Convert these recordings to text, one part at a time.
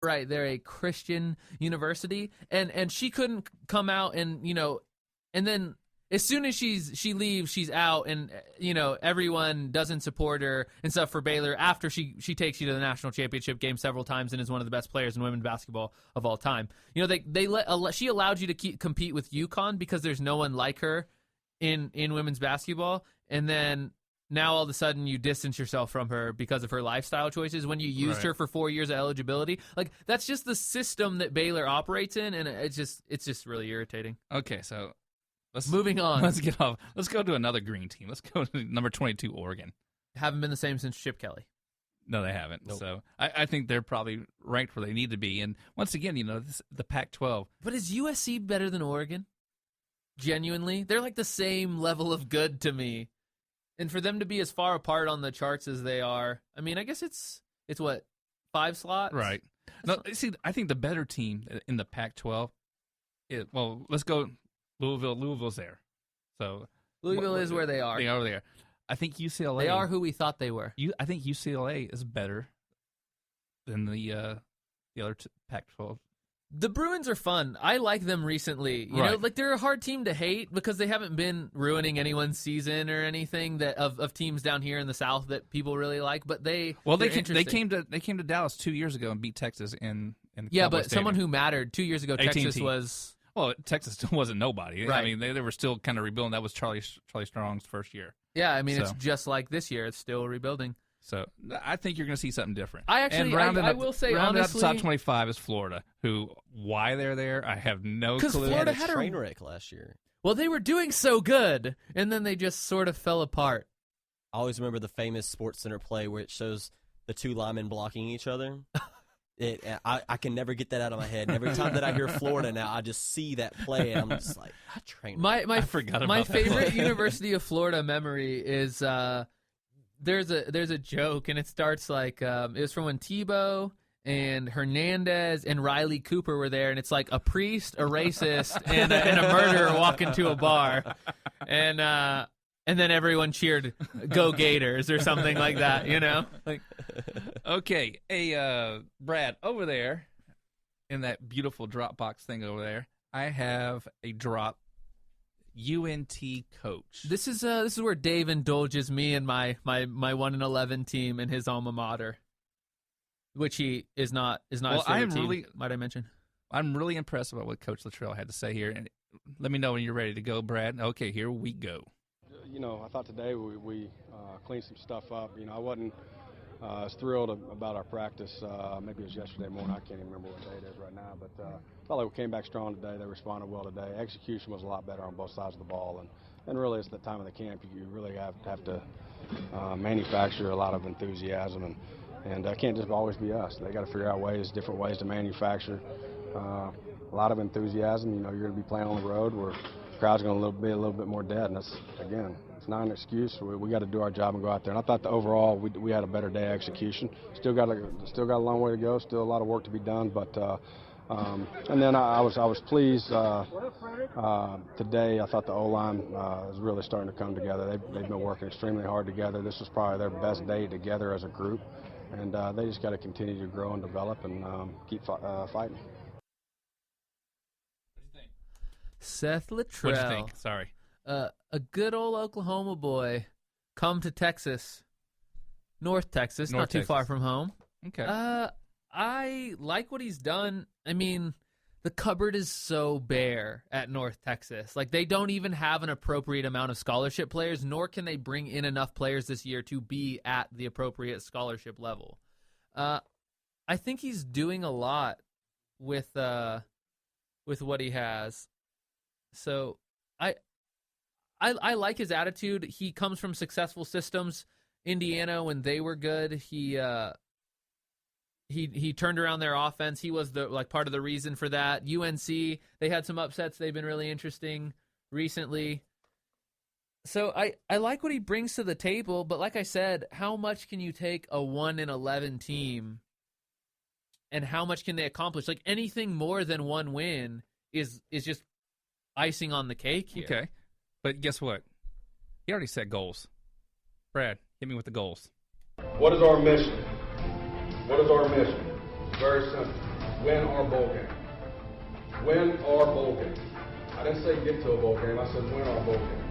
Right, they're a Christian university, and she couldn't come out and and then as soon as she leaves, she's out, and everyone doesn't support her and stuff for Baylor after she takes you to the national championship game several times and is one of the best players in women's basketball of all time. She allowed you to compete with UConn because there's no one like her in women's basketball, and then now all of a sudden you distance yourself from her because of her lifestyle choices when you used her for 4 years of eligibility. Like, that's just the system that Baylor operates in, and it's just really irritating. Okay, so moving on. Let's get off. Let's go to another green team. Let's go to number 22, Oregon. Haven't been the same since Chip Kelly. No, they haven't. Nope. So I think they're probably ranked where they need to be. And once again, the Pac-12. But is USC better than Oregon? Genuinely? They're like the same level of good to me. And for them to be as far apart on the charts as they are, I mean, I guess it's what, 5 slots? Right. No, see, I think the better team in the Pac-12, let's go Louisville. Louisville's there. So Louisville is where they are. They are there. I think UCLA. They are who we thought they were. I think UCLA is better than the other Pac-12. The Bruins are fun. I like them recently. You know, like, they're a hard team to hate because they haven't been ruining anyone's season or anything that of teams down here in the South that people really like. But they came to Dallas 2 years ago and beat Texas in the but Stadium. Someone who mattered 2 years ago, AT&T. Texas was. Well, Texas still wasn't nobody. Right. I mean, they were still kind of rebuilding. That was Charlie Strong's first year. Yeah, I mean, it's just like this year. It's still rebuilding. So I think you're going to see something different. I will say, honestly, the top 25 is Florida, why they're there, I have no clue. Florida had a train wreck last year. Well, they were doing so good, and then they just sort of fell apart. I always remember the famous Sports Center play where it shows the two linemen blocking each other. I can never get that out of my head. And every time that I hear Florida now, I just see that play, and I'm just like, I forgot about my that favorite play. University of Florida memory is there's a joke, and it starts like it was from when Tebow and Hernandez and Riley Cooper were there, and it's like a priest, a racist, and a murderer walk into a bar, and then everyone cheered "Go Gators" or something like that, Like, okay, hey, Brad, over there in that beautiful Dropbox thing over there, I have a drop. UNT coach. This is where Dave indulges me and my 1-11 team in his alma mater, which he is not his favorite team, might I mention. I'm really impressed about what Coach Luttrell had to say here, and let me know when you're ready to go, Brad. Okay, here we go. I thought today we cleaned some stuff up. I wasn't as thrilled about our practice. Maybe it was yesterday morning. I can't even remember what day it is right now. But I felt like we came back strong today. They responded well today. Execution was a lot better on both sides of the ball. And really, it's the time of the camp. You really have to manufacture a lot of enthusiasm. And it can't just always be us. They got to figure out different ways to manufacture a lot of enthusiasm. You're going to be playing on the road where the crowd's going to be a little bit more dead. And that's, again, it's not an excuse. We got to do our job and go out there. And I thought overall we had a better day of execution. Still got a long way to go. Still a lot of work to be done. But and then I was pleased today. I thought the O-line is really starting to come together. They've been working extremely hard together. This was probably their best day together as a group. And they just got to continue to grow and develop and keep fighting. Seth Luttrell. What do you think? Sorry. A good old Oklahoma boy come to Texas, North Texas, not too far from home. Okay. I like what he's done. I mean, the cupboard is so bare at North Texas. Like, they don't even have an appropriate amount of scholarship players, nor can they bring in enough players this year to be at the appropriate scholarship level. I think he's doing a lot with what he has. So I like his attitude. He comes from successful systems. Indiana, when they were good, he turned around their offense. He was part of the reason for that. UNC, they had some upsets. They've been really interesting recently. So I like what he brings to the table, but like I said, how much can you take a 1-11 team and how much can they accomplish? Like, anything more than one win is just icing on the cake here. Okay. But guess what? He already set goals. Brad, hit me with the goals. What is our mission? What is our mission? Very simple. win our bowl game. Win our bowl game. I didn't say get to a bowl game. I said win our bowl game.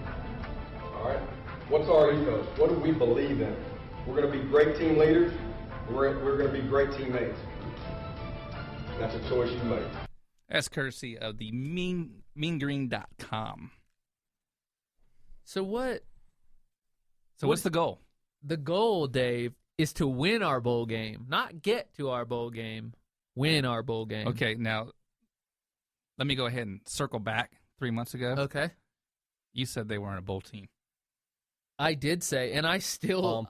All right? What's our ethos? What do we believe in? We're going to be great team leaders. We're going to be great teammates. That's a choice you make. That's courtesy of the meangreen.com. So what? So what's the goal? The goal, Dave, is to win our bowl game, not get to our bowl game. Win our bowl game. Okay, now let me go ahead and circle back 3 months ago. Okay. You said they weren't a bowl team. I did say, and I still, look.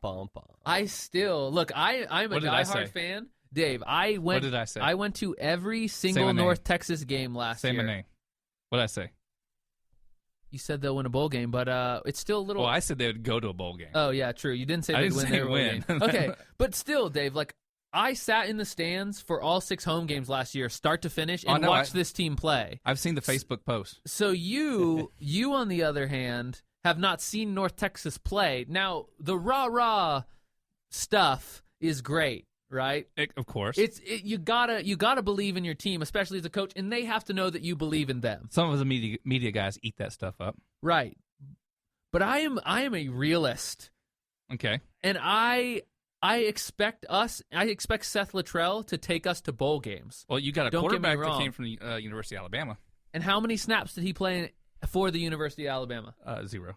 I'm a What did I say? diehard fan, Dave. What did I say? I went to every Say single my name. North Texas game last Say year. my name. What did I say? You said they'll win a bowl game, but it's still a little. Well, I said they would go to a bowl game. Oh yeah, true. You didn't say I they'd didn't win say their bowl win. game. Okay, but still, Dave. Like I sat in the stands for all 6 home games last year, start to finish, and watched this team play. I've seen the Facebook post. So you on the other hand, have not seen North Texas play. Now the rah-rah stuff is great, right? Of course. You gotta believe in your team, especially as a coach, and they have to know that you believe in them. Some of the media guys eat that stuff up. Right. But I am a realist. Okay. And I expect Seth Luttrell to take us to bowl games. Well, you got a Don't get me quarterback that wrong. came from the University of Alabama. And how many snaps did he play for the University of Alabama? 0.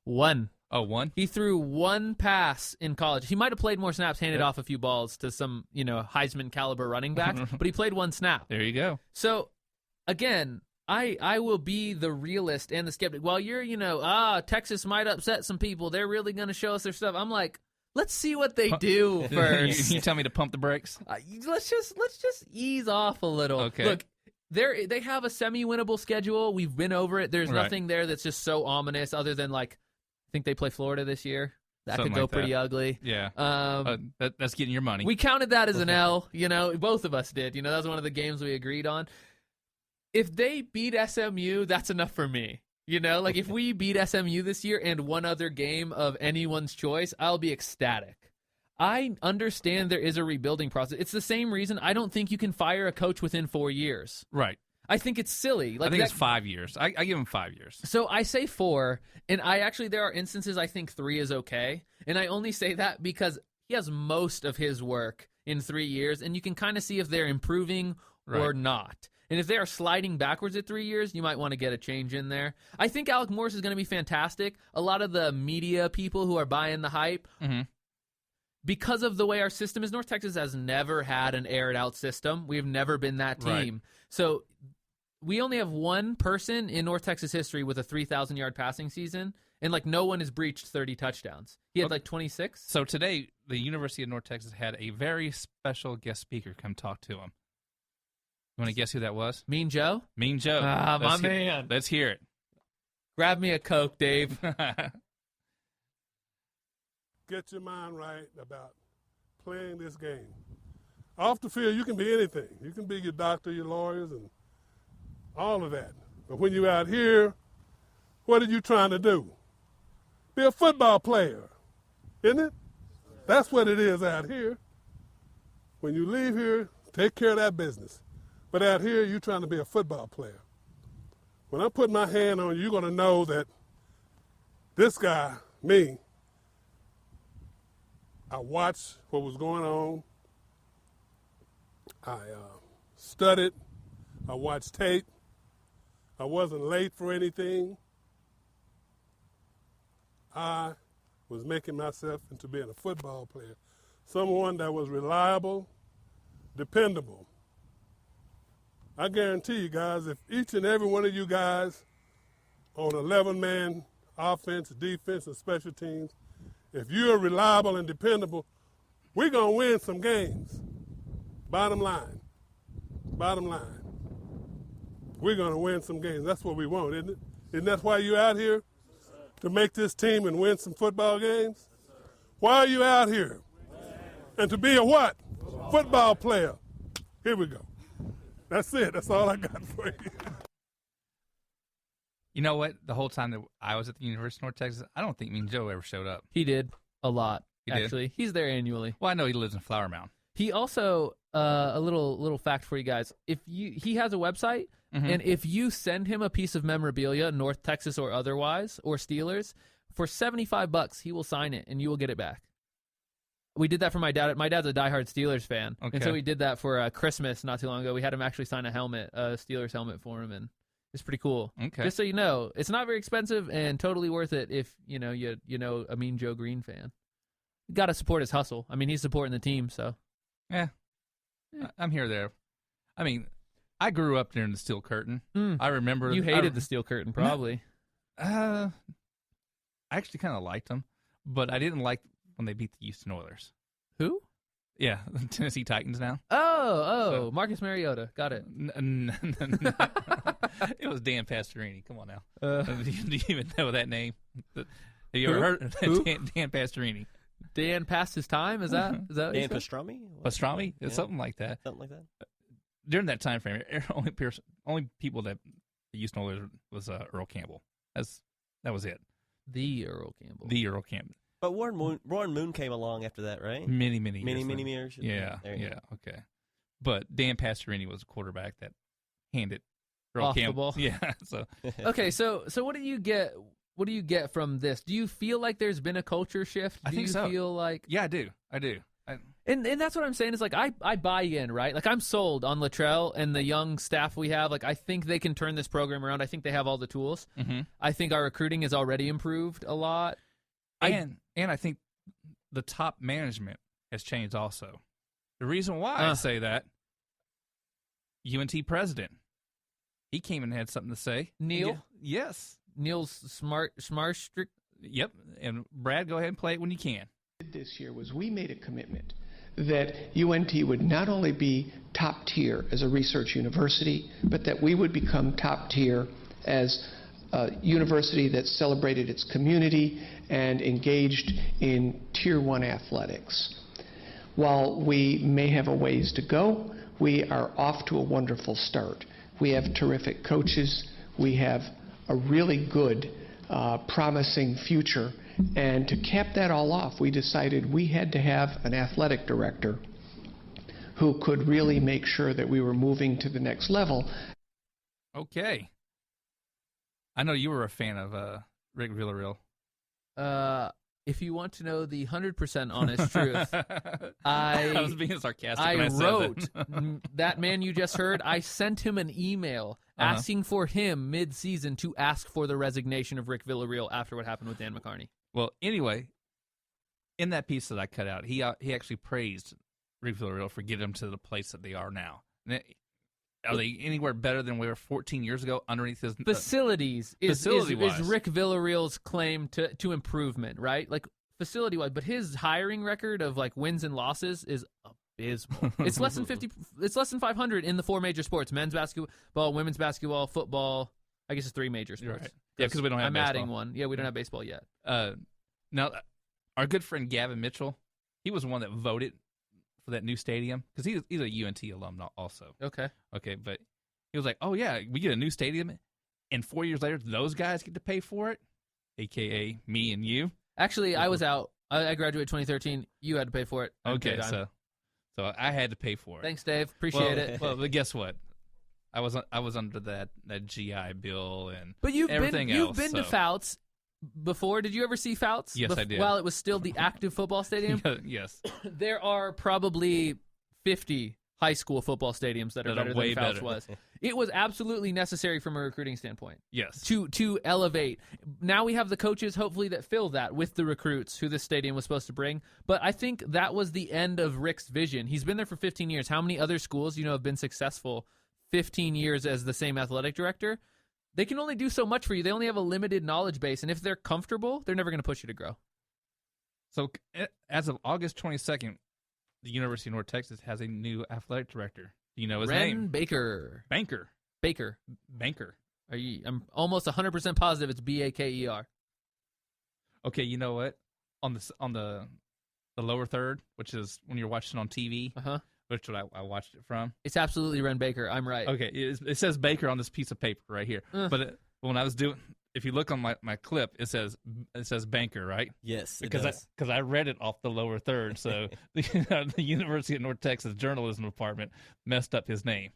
1. Oh, 1? He threw 1 pass in college. He might have played more snaps, handed off a few balls to some, Heisman caliber running back, but he played 1 snap. There you go. So, again, I will be the realist and the skeptic. While you're, Texas might upset some people. They're really going to show us their stuff. I'm like, let's see what they do first. You tell me to pump the brakes? Let's just ease off a little. Okay. Look, they have a semi-winnable schedule. We've been over it. There's Right. nothing there that's just so ominous other than, I think they play Florida this year. That Something could go like pretty that. ugly. Yeah. That's getting your money. We counted that as an L. Both of us did. That was one of the games we agreed on. If they beat SMU, that's enough for me. If we beat SMU this year and one other game of anyone's choice, I'll be ecstatic. I understand there is a rebuilding process. It's the same reason I don't think you can fire a coach within 4 years. Right. I think it's silly. I think it's 5 years. I give him 5 years. So I say 4, and there are instances I think 3 is okay, and I only say that because he has most of his work in 3 years, and you can kind of see if they're improving or not. And if they are sliding backwards at 3 years, you might want to get a change in there. I think Alec Morris is going to be fantastic. A lot of the media people who are buying the hype, because of the way our system is, North Texas has never had an aired-out system. We've never been that team. Right. So we only have one person in North Texas history with a 3,000-yard passing season, and no one has breached 30 touchdowns. He had 26. So today, the University of North Texas had a very special guest speaker come talk to him. You want to guess who that was? Mean Joe? Mean Joe. My man. Let's hear it. Grab me a Coke, Dave. Get your mind right about playing this game. Off the field, you can be anything. You can be your doctor, your lawyers, and all of that. But when you're out here, what are you trying to do? Be a football player, isn't it? That's what it is out here. When you leave here, take care of that business. But out here, you're trying to be a football player. When I put my hand on you, you're going to know that this guy, me, I watched what was going on. I studied. I watched tape. I wasn't late for anything. I was making myself into being a football player, someone that was reliable, dependable. I guarantee you guys, if each and every one of you guys on 11-man offense, defense, and special teams, if you're reliable and dependable, we're going to win some games. Bottom line. Bottom line. We're going to win some games. That's what we want, isn't it? Isn't that why you're out here? To make this team and win some football games? Why are you out here? And to be a what? Football player. Here we go. That's it. That's all I got for you. You know what? The whole time that I was at the University of North Texas, I don't think Mean Joe ever showed up. He did a lot, He did? actually. He's there annually. Well, I know he lives in Flower Mound. He also, a little fact for you guys. He has a website, and if you send him a piece of memorabilia, North Texas or otherwise, or Steelers, for $75, he will sign it, and you will get it back. We did that for my dad. My dad's a diehard Steelers fan, and so we did that for Christmas not too long ago. We had him actually sign a Steelers helmet for him, and it's pretty cool. Okay. Just so you know, it's not very expensive and totally worth it if you know a Mean Joe Green fan. You got to support his hustle. I mean, he's supporting the team, so. Yeah. I'm here there. I mean, I grew up near the Steel Curtain. I remember. You hated the Steel Curtain, probably. I actually kind of liked them, but I didn't like when they beat the Houston Oilers. Who? Yeah, the Tennessee Titans now. Oh, Marcus Mariota. Got it. It was Dan Pastorini. Come on now. Do you even know that name? Have you Who? ever heard Who? Dan Pastorini? Dan passed his time? Is that what Dan you said? Pastrami? Pastrami? Yeah. Something like that. Something like that. During that time frame, only people that the Houston Oilers was Earl Campbell. That was it. The Earl Campbell. The Earl Campbell. But Warren Moon came along after that, right? Many years. Yeah, There you yeah, okay. But Dan Pastorini was a quarterback that handed Earl Off the Campbell. ball. Yeah, so Okay, so what do you get? What do you get from this? Do you feel like there's been a culture shift? I think so. Feel like yeah, I do. And that's what I'm saying is like I buy in, right? Like I'm sold on Luttrell and the young staff we have. Like I think they can turn this program around. I think they have all the tools. Mm-hmm. I think our recruiting has already improved a lot. And I think the top management has changed also. The reason why I say that, UNT president, he came and had something to say. Neil? Yes. Neil's smart. Yep. And Brad, go ahead and play it when you can. This year was we made a commitment that UNT would not only be top tier as a research university, but that we would become top tier as a university that celebrated its community and engaged in Tier 1 athletics. While we may have a ways to go, we are off to a wonderful start. We have terrific coaches. We have a really good, promising future. And to cap that all off, we decided we had to have an athletic director who could really make sure that we were moving to the next level. Okay. I know you were a fan of Rick Villarreal. If you want to know the 100% honest truth, I was being sarcastic. I when wrote said that man you just heard. I sent him an email asking for him mid-season to ask for the resignation of Rick Villarreal after what happened with Dan McCarney. Well, anyway, in that piece that I cut out, he actually praised Rick Villarreal for getting them to the place that they are now. Are they anywhere better than we were 14 years ago underneath his facilities? Is Facility-wise. Rick Villarreal's claim to improvement, right? Like facility-wise, but his hiring record of like wins and losses is abysmal. It's less than 50. It's less than 500 in the four major sports: men's basketball, women's basketball, football. I guess it's three major sports. Right. Yeah, because we don't have I'm baseball. adding one. Yeah, we don't have baseball yet. Now, our good friend Gavin Mitchell, he was the one that voted for that new stadium because he's a UNT alum also. Okay, but he was like, "Oh yeah, we get a new stadium, and 4 years later, those guys get to pay for it, aka me and you." Actually, I was out. I graduated 2013. You had to pay for it. Okay, so I had to pay for it. Thanks, Dave. Appreciate it. Well, but guess what? I was under that GI Bill and but you've everything been, else. You've been to Fouts before. Did you ever see Fouts? Yes, I did. While it was still the active football stadium? Yes. There are probably 50 high school football stadiums that are better way than Fouts better. was. It was absolutely necessary from a recruiting standpoint. Yes. To elevate. Now we have the coaches, hopefully, that fill that with the recruits who this stadium was supposed to bring. But I think that was the end of Rick's vision. He's been there for 15 years. How many other schools, have been successful 15 years as the same athletic director? They can only do so much for you. They only have a limited knowledge base. And if they're comfortable, they're never going to push you to grow. So as of August 22nd, the University of North Texas has a new athletic director. Do you know his name? Baker. Banker. I'm almost 100% positive it's Baker. Okay, you know what? On the lower third, which is when you're watching on TV, which is what I watched it from. It's absolutely Ren Baker. I'm right. Okay, it says Baker on this piece of paper right here. But when I was doing, if you look on my clip, it says banker, right? Yes, it Because does. I read it off the lower third. So the University of North Texas journalism department messed up his name.